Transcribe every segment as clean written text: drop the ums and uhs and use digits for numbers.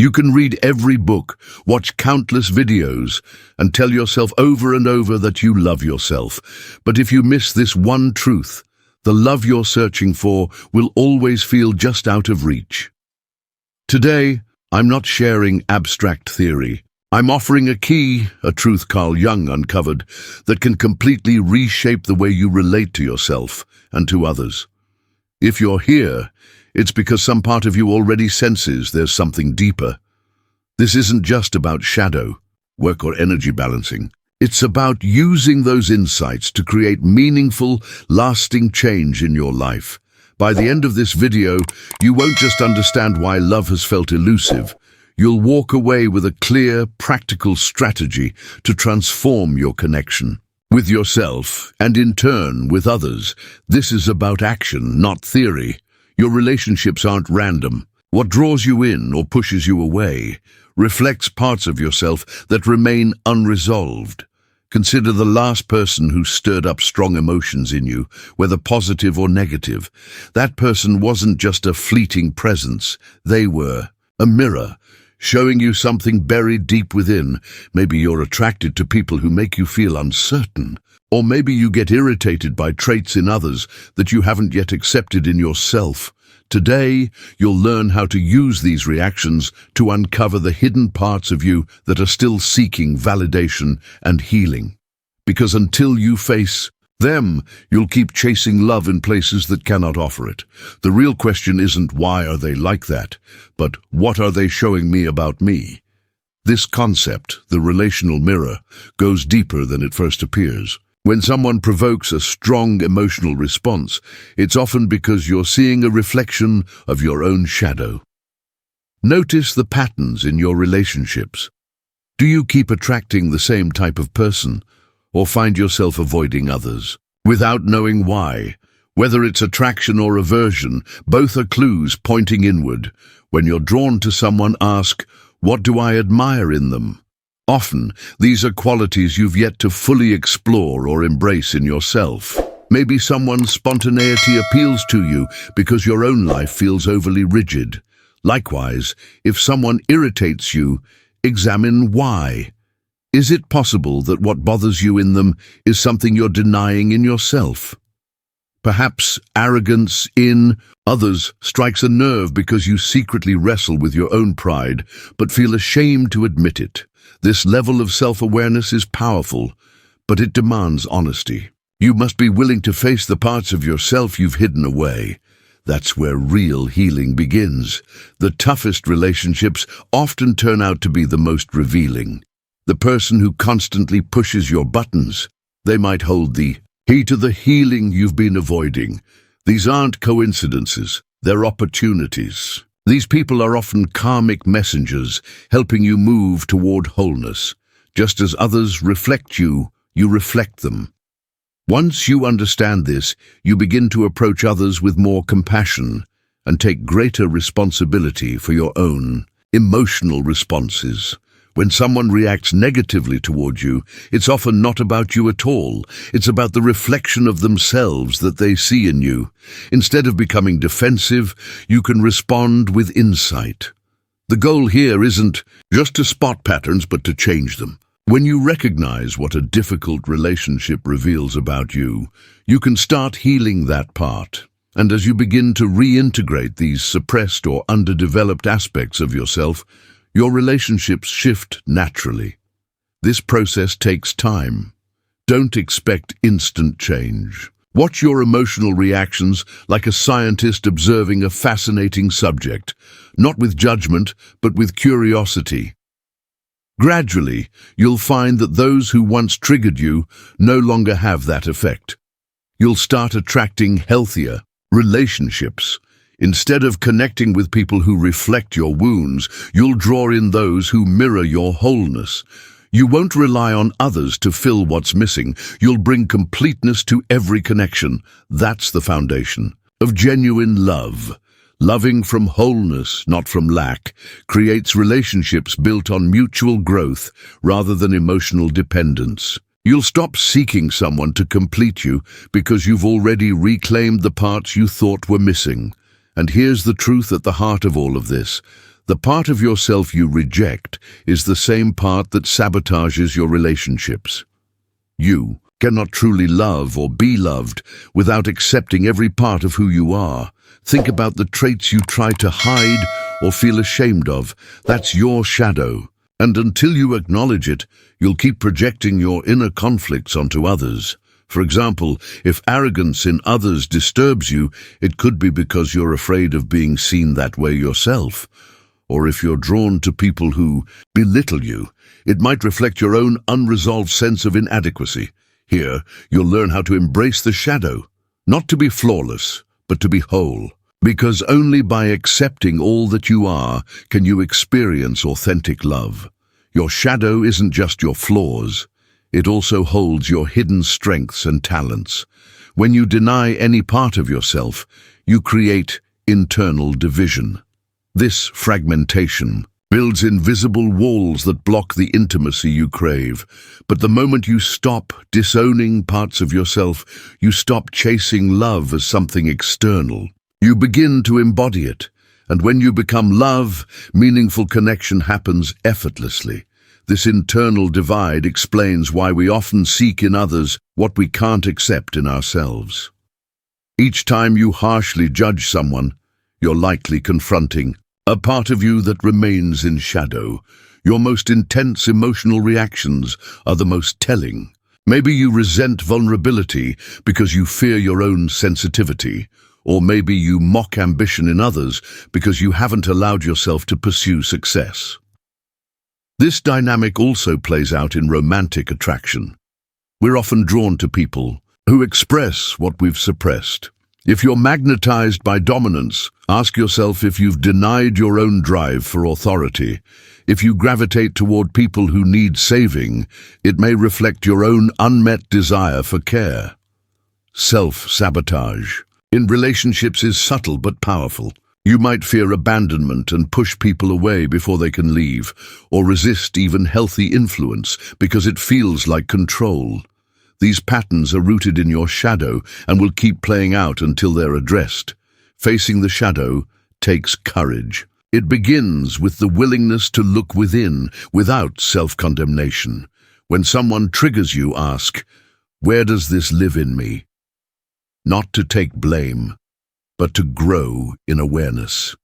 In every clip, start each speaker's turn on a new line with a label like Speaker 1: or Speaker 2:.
Speaker 1: You can read every book, watch countless videos, and tell yourself over and over that you love yourself. But if you miss this one truth, the love you're searching for will always feel just out of reach. Today, I'm not sharing abstract theory. I'm offering a key, a truth Carl Jung uncovered, that can completely reshape the way you relate to yourself and to others. If you're here, it's because some part of you already senses there's something deeper. This isn't just about shadow, work or energy balancing. It's about using those insights to create meaningful, lasting change in your life. By the end of this video, you won't just understand why love has felt elusive. You'll walk away with a clear, practical strategy to transform your connection with yourself and, in turn, with others. This is about action, not theory. Your relationships aren't random. What draws you in or pushes you away reflects parts of yourself that remain unresolved. Consider the last person who stirred up strong emotions in you, whether positive or negative. That person wasn't just a fleeting presence. They were a mirror, showing you something buried deep within. Maybe you're attracted to people who make you feel uncertain. Or maybe you get irritated by traits in others that you haven't yet accepted in yourself. Today, you'll learn how to use these reactions to uncover the hidden parts of you that are still seeking validation and healing. Because until you face them, you'll keep chasing love in places that cannot offer it. The real question isn't why are they like that, but what are they showing me about me? This concept, the relational mirror, goes deeper than it first appears. When someone provokes a strong emotional response, it's often because you're seeing a reflection of your own shadow. Notice the patterns in your relationships. Do you keep attracting the same type of person, or find yourself avoiding others without knowing why? Whether it's attraction or aversion, both are clues pointing inward. When you're drawn to someone, ask, what do I admire in them? Often, these are qualities you've yet to fully explore or embrace in yourself. Maybe someone's spontaneity appeals to you because your own life feels overly rigid. Likewise, if someone irritates you, examine why. Is it possible that what bothers you in them is something you're denying in yourself? Perhaps arrogance in others strikes a nerve because you secretly wrestle with your own pride but feel ashamed to admit it. This level of self-awareness is powerful, but it demands honesty. You must be willing to face the parts of yourself you've hidden away. That's where real healing begins. The toughest relationships often turn out to be the most revealing. The person who constantly pushes your buttons, they might hold the key to the healing you've been avoiding. These aren't coincidences, they're opportunities. These people are often karmic messengers, helping you move toward wholeness. Just as others reflect you, you reflect them. Once you understand this, you begin to approach others with more compassion and take greater responsibility for your own emotional responses. When someone reacts negatively toward you, it's often not about you at all. It's about the reflection of themselves that they see in you. Instead of becoming defensive, you can respond with insight. The goal here isn't just to spot patterns, but to change them. When you recognize what a difficult relationship reveals about you, you can start healing that part. And as you begin to reintegrate these suppressed or underdeveloped aspects of yourself, your relationships shift naturally. This process takes time. Don't expect instant change. Watch your emotional reactions like a scientist observing a fascinating subject, not with judgment, but with curiosity. Gradually, you'll find that those who once triggered you no longer have that effect. You'll start attracting healthier relationships. Instead of connecting with people who reflect your wounds, you'll draw in those who mirror your wholeness. You won't rely on others to fill what's missing. You'll bring completeness to every connection. That's the foundation of genuine love. Loving from wholeness, not from lack, creates relationships built on mutual growth rather than emotional dependence. You'll stop seeking someone to complete you because you've already reclaimed the parts you thought were missing. And here's the truth at the heart of all of this. The part of yourself you reject is the same part that sabotages your relationships. You cannot truly love or be loved without accepting every part of who you are. Think about the traits you try to hide or feel ashamed of. That's your shadow. And until you acknowledge it, you'll keep projecting your inner conflicts onto others. For example, if arrogance in others disturbs you, it could be because you're afraid of being seen that way yourself. Or if you're drawn to people who belittle you, it might reflect your own unresolved sense of inadequacy. Here, you'll learn how to embrace the shadow, not to be flawless, but to be whole. Because only by accepting all that you are can you experience authentic love. Your shadow isn't just your flaws. It also holds your hidden strengths and talents. When you deny any part of yourself, you create internal division. This fragmentation builds invisible walls that block the intimacy you crave. But the moment you stop disowning parts of yourself, you stop chasing love as something external. You begin to embody it, and when you become love, meaningful connection happens effortlessly. This internal divide explains why we often seek in others what we can't accept in ourselves. Each time you harshly judge someone, you're likely confronting a part of you that remains in shadow. Your most intense emotional reactions are the most telling. Maybe you resent vulnerability because you fear your own sensitivity. Or maybe you mock ambition in others because you haven't allowed yourself to pursue success. This dynamic also plays out in romantic attraction. We're often drawn to people who express what we've suppressed. If you're magnetized by dominance, ask yourself if you've denied your own drive for authority. If you gravitate toward people who need saving, it may reflect your own unmet desire for care. Self-sabotage in relationships is subtle but powerful. You might fear abandonment and push people away before they can leave, or resist even healthy influence because it feels like control. These patterns are rooted in your shadow and will keep playing out until they're addressed. Facing the shadow takes courage. It begins with the willingness to look within without self-condemnation. When someone triggers you, ask, "Where does this live in me?" Not to take blame, but to grow in awareness.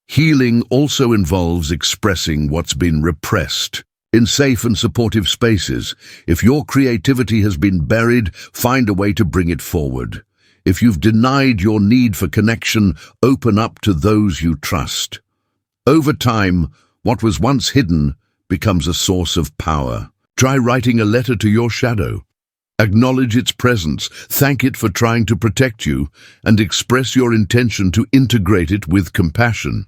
Speaker 1: Healing also involves expressing what's been repressed. In safe and supportive spaces, if your creativity has been buried, find a way to bring it forward. If you've denied your need for connection, open up to those you trust. Over time, what was once hidden becomes a source of power. Try writing a letter to your shadow. Acknowledge its presence, thank it for trying to protect you, and express your intention to integrate it with compassion.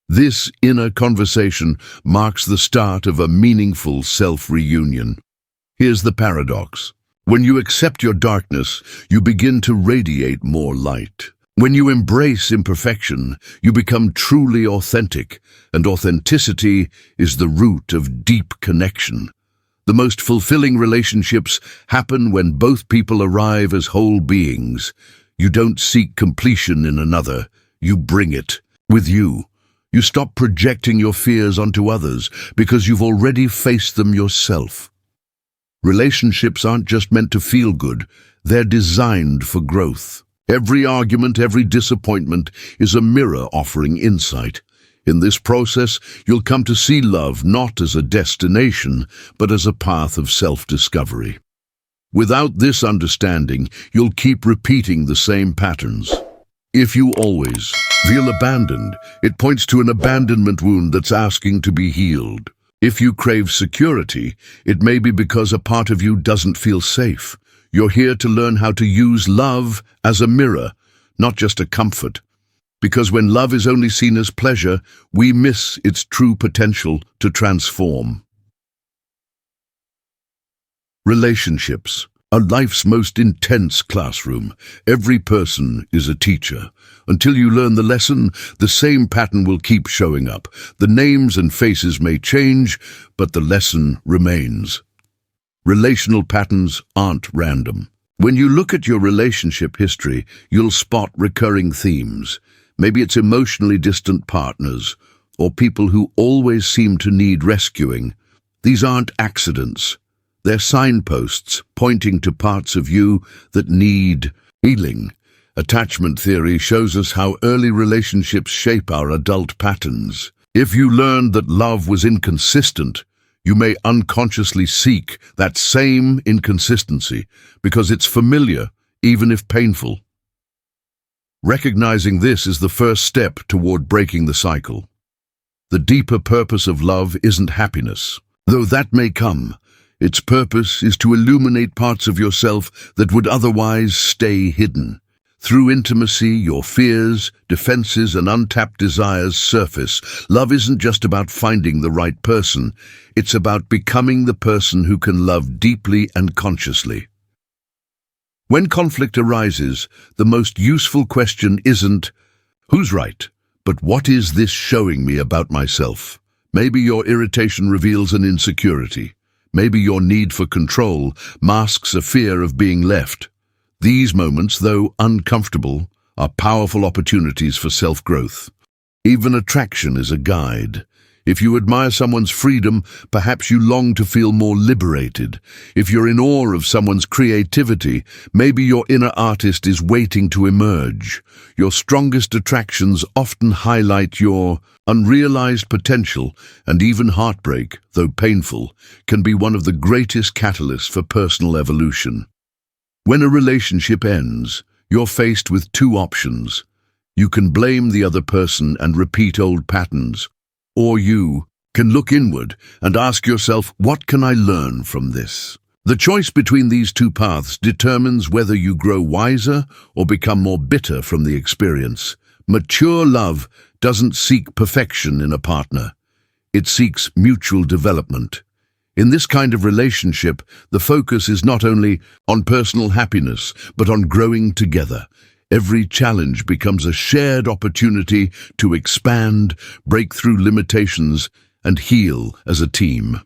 Speaker 1: This inner conversation marks the start of a meaningful self-reunion. Here's the paradox. When you accept your darkness, you begin to radiate more light. When you embrace imperfection, you become truly authentic, and authenticity is the root of deep connection. The most fulfilling relationships happen when both people arrive as whole beings. You don't seek completion in another, you bring it with you. You stop projecting your fears onto others because you've already faced them yourself. Relationships aren't just meant to feel good, they're designed for growth. Every argument, every disappointment is a mirror offering insight. In this process, you'll come to see love not as a destination, but as a path of self-discovery. Without this understanding, you'll keep repeating the same patterns. If you always feel abandoned, it points to an abandonment wound that's asking to be healed. If you crave security, it may be because a part of you doesn't feel safe. You're here to learn how to use love as a mirror, not just a comfort. Because when love is only seen as pleasure, we miss its true potential to transform. Relationships are life's most intense classroom. Every person is a teacher. Until you learn the lesson, the same pattern will keep showing up. The names and faces may change, but the lesson remains. Relational patterns aren't random. When you look at your relationship history, you'll spot recurring themes. Maybe it's emotionally distant partners, or people who always seem to need rescuing. These aren't accidents. They're signposts pointing to parts of you that need healing. Attachment theory shows us how early relationships shape our adult patterns. If you learned that love was inconsistent, you may unconsciously seek that same inconsistency because it's familiar, even if painful. Recognizing this is the first step toward breaking the cycle. The deeper purpose of love isn't happiness. Though that may come, its purpose is to illuminate parts of yourself that would otherwise stay hidden. Through intimacy, your fears, defenses, and untapped desires surface. Love isn't just about finding the right person. It's about becoming the person who can love deeply and consciously. When conflict arises, the most useful question isn't, "Who's right?" but "What is this showing me about myself?" Maybe your irritation reveals an insecurity. Maybe your need for control masks a fear of being left. These moments, though uncomfortable, are powerful opportunities for self-growth. Even attraction is a guide. If you admire someone's freedom, perhaps you long to feel more liberated. If you're in awe of someone's creativity, maybe your inner artist is waiting to emerge. Your strongest attractions often highlight your unrealized potential, and even heartbreak, though painful, can be one of the greatest catalysts for personal evolution. When a relationship ends, you're faced with two options. You can blame the other person and repeat old patterns, or you can look inward and ask yourself, what can I learn from this? The choice between these two paths determines whether you grow wiser or become more bitter from the experience. Mature love doesn't seek perfection in a partner. It seeks mutual development. In this kind of relationship, the focus is not only on personal happiness, but on growing together. Every challenge becomes a shared opportunity to expand, break through limitations, and heal as a team.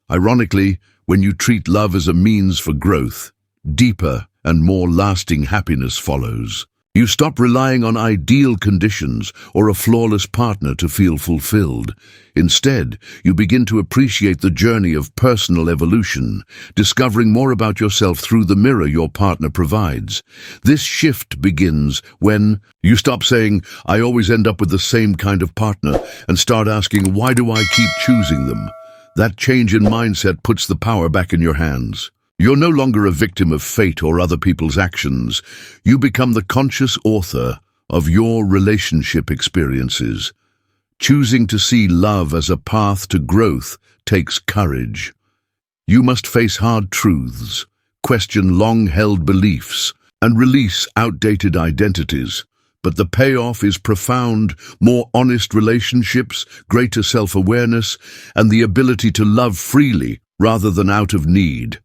Speaker 1: Ironically, when you treat love as a means for growth, deeper and more lasting happiness follows. You stop relying on ideal conditions or a flawless partner to feel fulfilled. Instead, you begin to appreciate the journey of personal evolution, discovering more about yourself through the mirror your partner provides. This shift begins when you stop saying, "I always end up with the same kind of partner," and start asking, "Why do I keep choosing them?" That change in mindset puts the power back in your hands. You're no longer a victim of fate or other people's actions. You become the conscious author of your relationship experiences. Choosing to see love as a path to growth takes courage. You must face hard truths, question long-held beliefs, and release outdated identities. But the payoff is profound: more honest relationships, greater self-awareness, and the ability to love freely rather than out of need.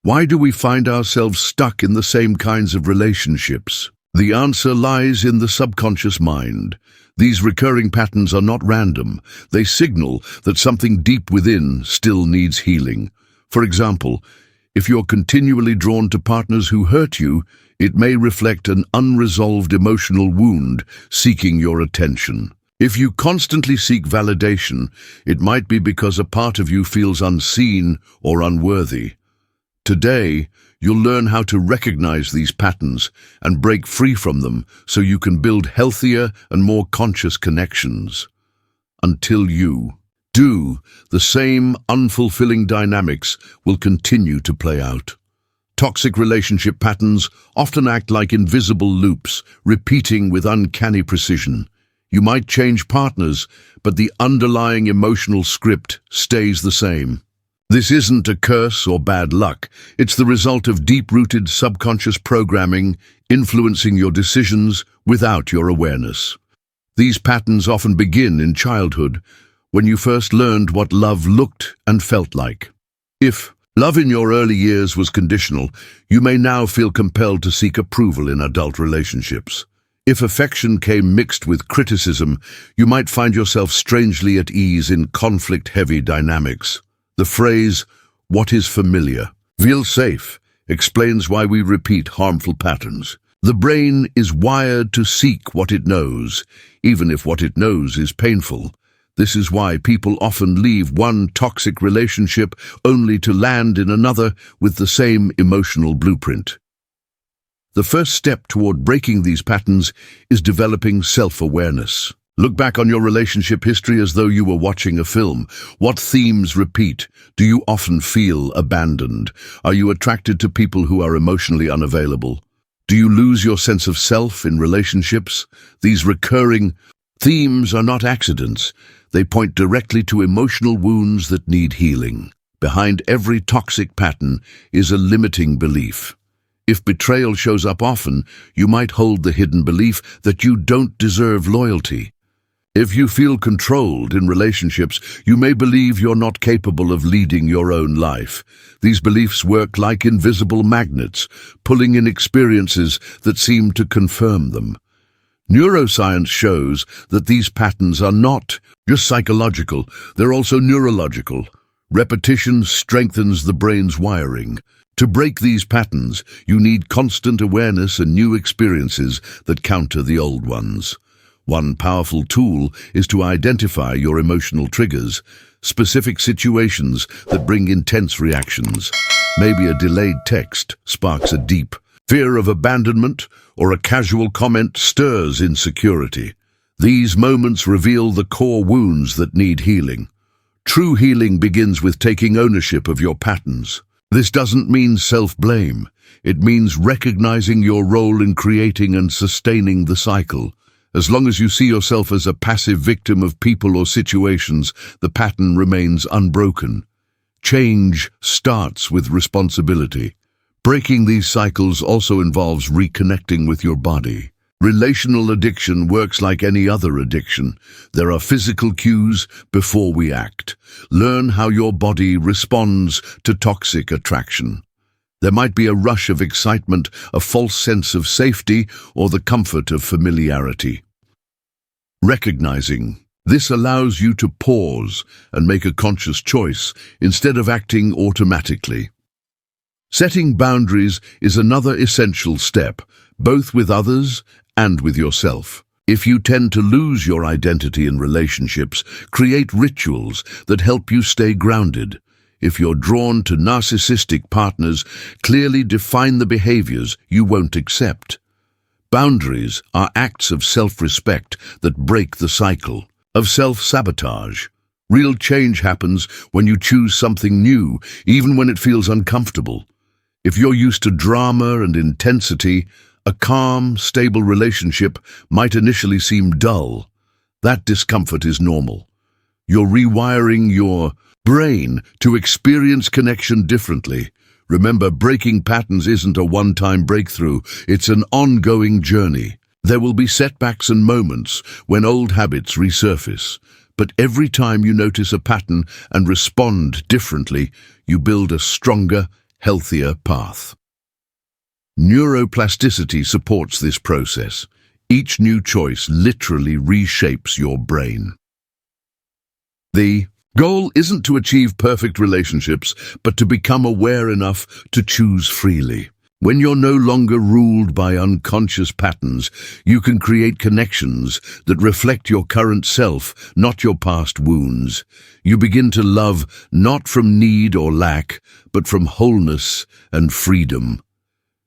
Speaker 1: Why do we find ourselves stuck in the same kinds of relationships? The answer lies in the subconscious mind. These recurring patterns are not random. They signal that something deep within still needs healing. For example, if you're continually drawn to partners who hurt you, it may reflect an unresolved emotional wound seeking your attention. If you constantly seek validation, it might be because a part of you feels unseen or unworthy. Today, you'll learn how to recognize these patterns and break free from them so you can build healthier and more conscious connections. Until you do, the same unfulfilling dynamics will continue to play out. Toxic relationship patterns often act like invisible loops, repeating with uncanny precision. You might change partners, but the underlying emotional script stays the same. This isn't a curse or bad luck. It's the result of deep-rooted subconscious programming influencing your decisions without your awareness. These patterns often begin in childhood, when you first learned what love looked and felt like. If love in your early years was conditional, you may now feel compelled to seek approval in adult relationships. If affection came mixed with criticism, you might find yourself strangely at ease in conflict-heavy dynamics. The phrase, "what is familiar, feels safe," explains why we repeat harmful patterns. The brain is wired to seek what it knows, even if what it knows is painful. This is why people often leave one toxic relationship only to land in another with the same emotional blueprint. The first step toward breaking these patterns is developing self-awareness. Look back on your relationship history as though you were watching a film. What themes repeat? Do you often feel abandoned? Are you attracted to people who are emotionally unavailable? Do you lose your sense of self in relationships? These recurring themes are not accidents. They point directly to emotional wounds that need healing. Behind every toxic pattern is a limiting belief. If betrayal shows up often, you might hold the hidden belief that you don't deserve loyalty. If you feel controlled in relationships, you may believe you're not capable of leading your own life. These beliefs work like invisible magnets, pulling in experiences that seem to confirm them. Neuroscience shows that these patterns are not just psychological, they're also neurological. Repetition strengthens the brain's wiring. To break these patterns, you need constant awareness and new experiences that counter the old ones. One powerful tool is to identify your emotional triggers, specific situations that bring intense reactions. Maybe a delayed text sparks a deep fear of abandonment, or a casual comment stirs insecurity. These moments reveal the core wounds that need healing. True healing begins with taking ownership of your patterns. This doesn't mean self-blame. It means recognizing your role in creating and sustaining the cycle. As long as you see yourself as a passive victim of people or situations, the pattern remains unbroken. Change starts with responsibility. Breaking these cycles also involves reconnecting with your body. Relational addiction works like any other addiction. There are physical cues before we act. Learn how your body responds to toxic attraction. There might be a rush of excitement, a false sense of safety, or the comfort of familiarity. Recognizing this allows you to pause and make a conscious choice instead of acting automatically. Setting boundaries is another essential step, both with others and with yourself. If you tend to lose your identity in relationships, create rituals that help you stay grounded. If you're drawn to narcissistic partners, clearly define the behaviors you won't accept. Boundaries are acts of self-respect that break the cycle of self-sabotage. Real change happens when you choose something new, even when it feels uncomfortable. If you're used to drama and intensity, a calm, stable relationship might initially seem dull. That discomfort is normal. You're rewiring your brain to experience connection differently. Remember, breaking patterns isn't a one-time breakthrough. It's an ongoing journey. There will be setbacks and moments when old habits resurface. But every time you notice a pattern and respond differently, you build a stronger, healthier path. Neuroplasticity supports this process. Each new choice literally reshapes your brain. The goal isn't to achieve perfect relationships, but to become aware enough to choose freely. When you're no longer ruled by unconscious patterns, you can create connections that reflect your current self, not your past wounds. You begin to love not from need or lack, but from wholeness and freedom.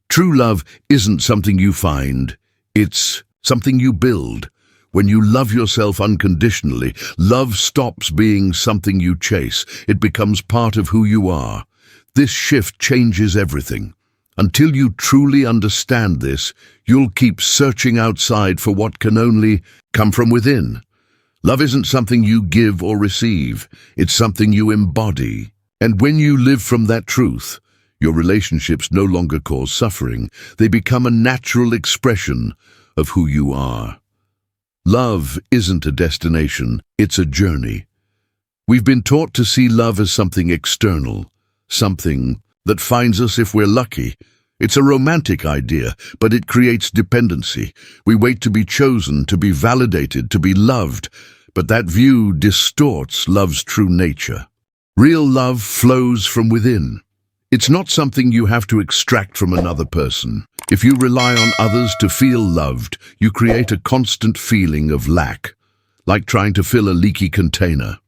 Speaker 1: True love isn't something you find, it's something you build. When you love yourself unconditionally, love stops being something you chase. It becomes part of who you are. This shift changes everything. Until you truly understand this, you'll keep searching outside for what can only come from within. Love isn't something you give or receive. It's something you embody. And when you live from that truth, your relationships no longer cause suffering. They become a natural expression of who you are. Love isn't a destination, it's a journey. We've been taught to see love as something external, something that finds us if we're lucky. It's a romantic idea, but it creates dependency. We wait to be chosen, to be validated, to be loved, but that view distorts love's true nature. Real love flows from within. It's not something you have to extract from another person. If you rely on others to feel loved, you create a constant feeling of lack. like trying to fill a leaky container.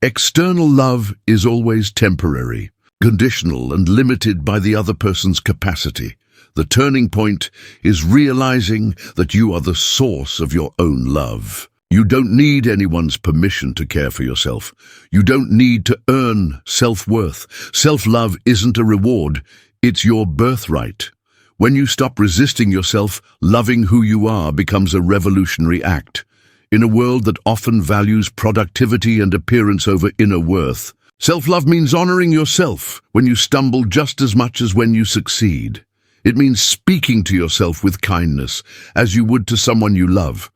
Speaker 1: External love is always temporary, conditional and limited by the other person's capacity. The turning point is realizing that you are the source of your own love. You don't need anyone's permission to care for yourself. You don't need to earn self-worth. Self-love isn't a reward, it's your birthright. When you stop resisting yourself, loving who you are becomes a revolutionary act. In a world that often values productivity and appearance over inner worth, self-love means honoring yourself when you stumble just as much as when you succeed. It means speaking to yourself with kindness, as you would to someone you love.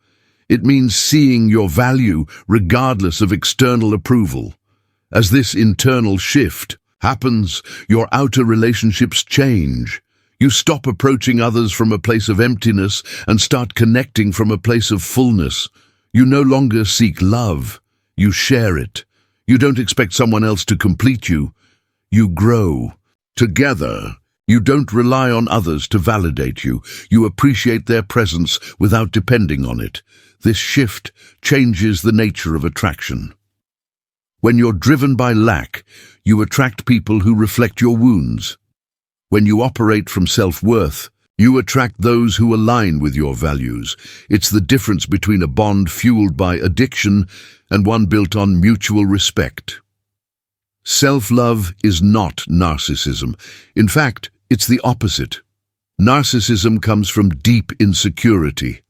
Speaker 1: It means seeing your value regardless of external approval. As this internal shift happens, your outer relationships change. You stop approaching others from a place of emptiness and start connecting from a place of fullness. You no longer seek love, you share it. You don't expect someone else to complete you. You grow. Together, you don't rely on others to validate you. You appreciate their presence without depending on it. This shift changes the nature of attraction. When you're driven by lack, you attract people who reflect your wounds. When you operate from self-worth, you attract those who align with your values. It's the difference between a bond fueled by addiction and one built on mutual respect. Self-love is not narcissism. In fact, it's the opposite. Narcissism comes from deep insecurity,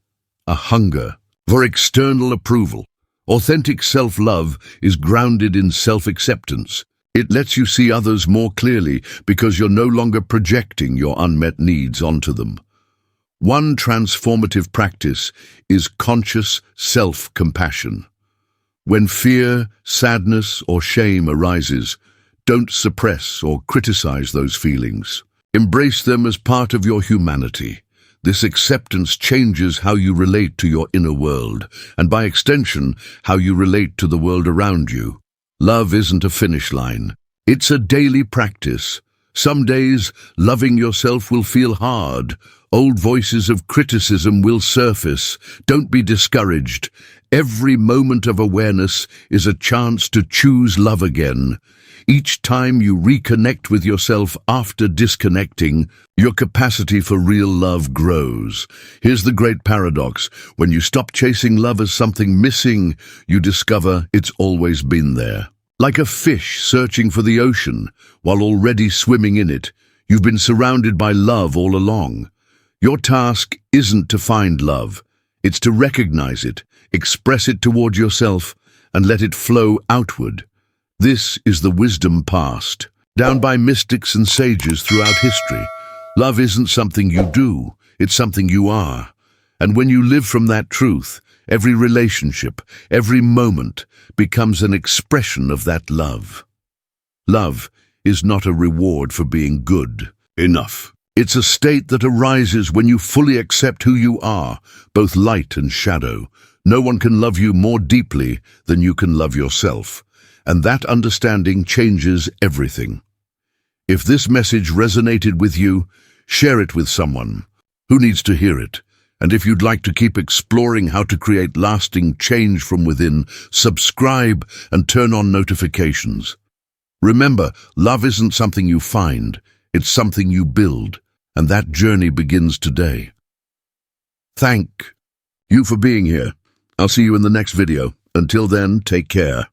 Speaker 1: a hunger for external approval. Authentic self-love is grounded in self-acceptance. It lets you see others more clearly because you're no longer projecting your unmet needs onto them. One transformative practice is conscious self-compassion. When fear, sadness, or shame arises, don't suppress or criticize those feelings. Embrace them as part of your humanity. This acceptance changes how you relate to your inner world, and by extension, how you relate to the world around you. Love isn't a finish line. It's a daily practice. Some days, loving yourself will feel hard. Old voices of criticism will surface. Don't be discouraged. Every moment of awareness is a chance to choose love again. Each time you reconnect with yourself after disconnecting, your capacity for real love grows. Here's the great paradox. When you stop chasing love as something missing, you discover it's always been there. Like a fish searching for the ocean, while already swimming in it, you've been surrounded by love all along. Your task isn't to find love. It's to recognize it, express it toward yourself, and let it flow outward. This is the wisdom passed down by mystics and sages throughout history. Love isn't something you do, it's something you are. And when you live from that truth, every relationship, every moment becomes an expression of that love. Love is not a reward for being good enough. It's a state that arises when you fully accept who you are, both light and shadow. No one can love you more deeply than you can love yourself. And that understanding changes everything. If this message resonated with you, share it with someone who needs to hear it. And if you'd like to keep exploring how to create lasting change from within, subscribe and turn on notifications. Remember, love isn't something you find, it's something you build, and that journey begins today. Thank you for being here. I'll see you in the next video. Until then, take care.